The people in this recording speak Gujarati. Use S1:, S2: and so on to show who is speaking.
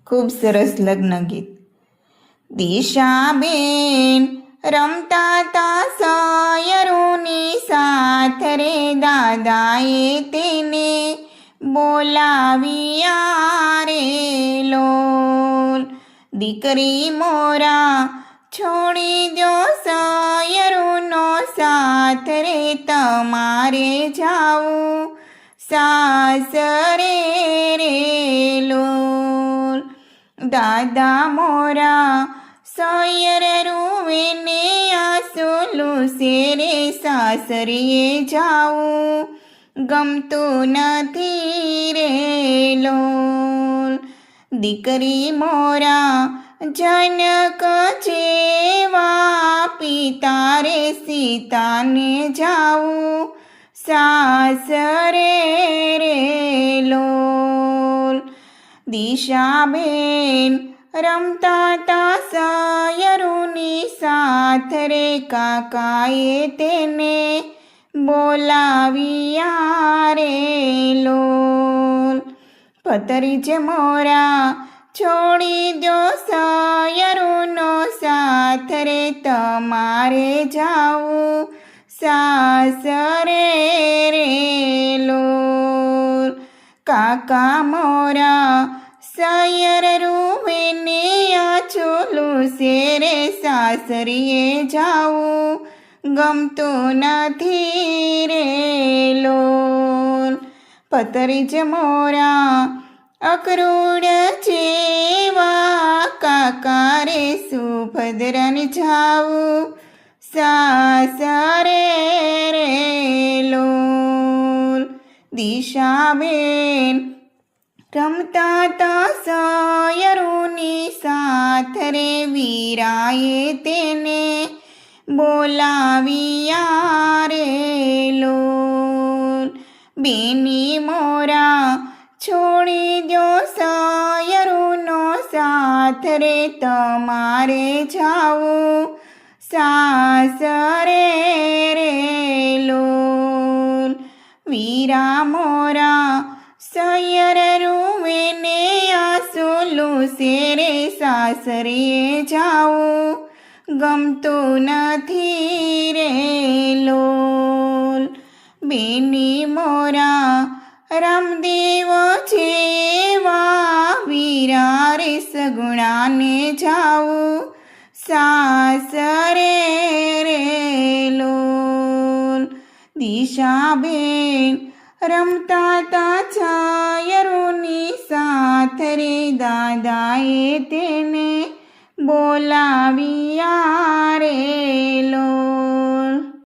S1: ખૂબ સરસ લગ્ન ગીત. દિશાબેન રમતા તા સયરુની સાથ રે, દાદાએ તેને બોલાવ્યા રે લોલ. દીકરી મોરા છોડી દો સયરુનો સાથ રે, તમારે જાવું સાસરે રે લોલ. દાદા મોરા સયર રૂવે ને આંસુલું શેરે, સાસરીએ જાવું ગમતું નથી રે લોલ. દીકરી મોરા જનક જેવા પિતા રે, સીતાને જાવું સાસરે રે લોલ. દિશાબેન રમતા તા સયરુની સાથ રે, કાકાએ તેને બોલાવ્યા રે લોલ. ભત્રીજ મોરા છોડી દો સયરુનો સાથ રે, તમારે જાવું સાસરે રે લોલ. કાકા મોરા સયર રૂવે ને આંચુલું શેરે, સાસરીએ જાવું ગમતું નથી રે લોલ. ભત્રીજ મોરા અક્રૂર જેવા, કાકા રે સુભદ્રને જાવું સાસરે રે લોલ. દિશાબેન રમતા તા સયરુની સાથ રે, વીરાએ તેને બોલાવ્યા રે લોલ. બેની મોરા છોડી દો સયરુનો સાથ રે, તમારે જાવું સાસરે રે લોલ. વીરા મોરા સયર રૂવે ને આંસુલું શેરે, સાસરીએ જાવું ગમતું નથી રે લોલ. બેની મોરા રામદેવ જેવા, વીરા રે સગુણાને જાવું સાસરે રે લોલ. દિશાબેન રમતા તા છાયરુની સાથ રે, દાદાએ તેને બોલાવ્યા રે